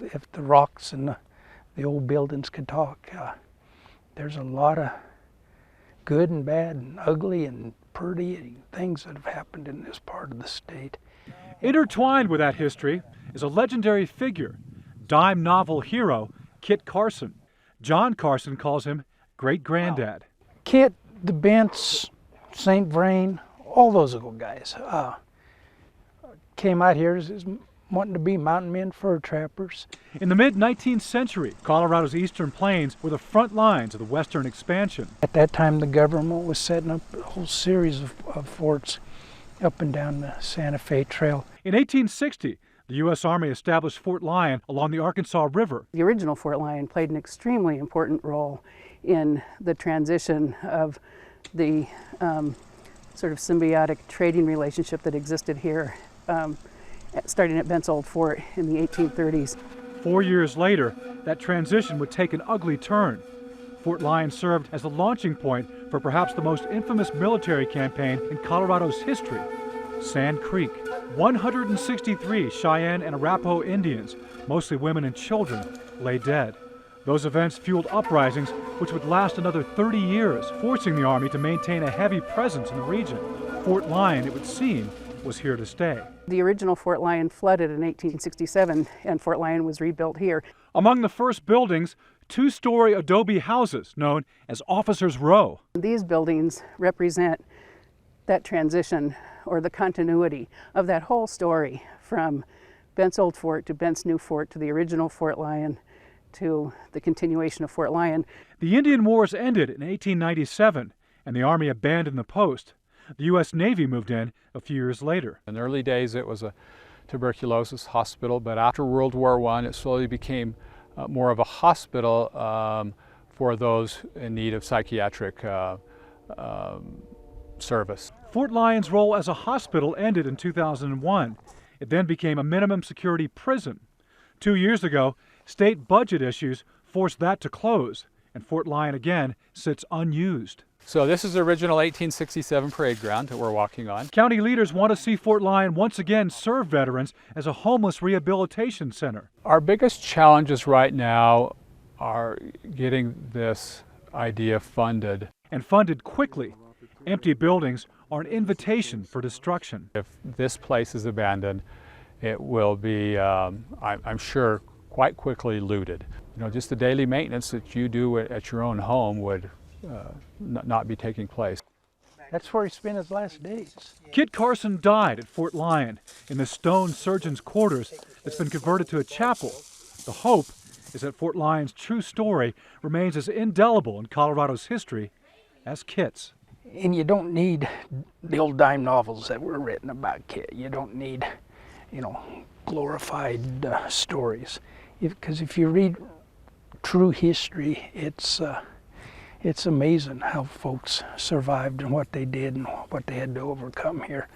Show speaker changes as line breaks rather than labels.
if the rocks and the old buildings could talk. There's a lot of good and bad and ugly and pretty things that have happened in this part of the state.
Intertwined with that history is a legendary figure, dime novel hero Kit Carson. John Carson calls him great-granddad.
Kit, the Bents, St. Vrain, all those old guys came out here as wanting to be mountain men, fur trappers.
In the mid-19th century, Colorado's eastern plains were the front lines of the western expansion.
At that time, the government was setting up a whole series of forts up and down the Santa Fe Trail.
In 1860, the U.S. Army established Fort Lyon along the Arkansas River.
The original Fort Lyon played an extremely important role in the transition of the sort of symbiotic trading relationship that existed here, starting at Bent's Old Fort in the 1830s.
4 years later, that transition would take an ugly turn. Fort Lyon served as the launching point for perhaps the most infamous military campaign in Colorado's history, Sand Creek. 163 Cheyenne and Arapaho Indians, mostly women and children, lay dead. Those events fueled uprisings which would last another 30 years, forcing the Army to maintain a heavy presence in the region. Fort Lyon, it would seem, was here to stay.
The original Fort Lyon flooded in 1867, and Fort Lyon was rebuilt here.
Among the first buildings, two-story adobe houses known as Officers' Row.
These buildings represent that transition, or the continuity of that whole story, from Bent's Old Fort to Bent's New Fort to the original Fort Lyon to the continuation of Fort Lyon.
The Indian Wars ended in 1897, and the Army abandoned the post. The U.S. Navy moved in a few years later.
In the early days, it was a tuberculosis hospital, but after World War I, it slowly became more of a hospital for those in need of psychiatric service.
Fort Lyon's role as a hospital ended in 2001. It then became a minimum security prison. 2 years ago, state budget issues forced that to close, and Fort Lyon again sits unused.
So this is the original 1867 parade ground that we're walking on.
County leaders want to see Fort Lyon once again serve veterans as a homeless rehabilitation center.
Our biggest challenges right now are getting this idea funded.
And funded quickly. Empty buildings are an invitation for destruction.
If this place is abandoned, it will be, I'm sure, quite quickly looted. You know, just the daily maintenance that you do at your own home would not be taking place.
That's where he spent his last days.
Kit Carson died at Fort Lyon in the stone surgeon's quarters that's been converted to a chapel. The hope is that Fort Lyon's true story remains as indelible in Colorado's history as Kit's.
And you don't need the old dime novels that were written about Kit. You don't need, glorified stories. Because if you read true history, it's amazing how folks survived and what they did and what they had to overcome here.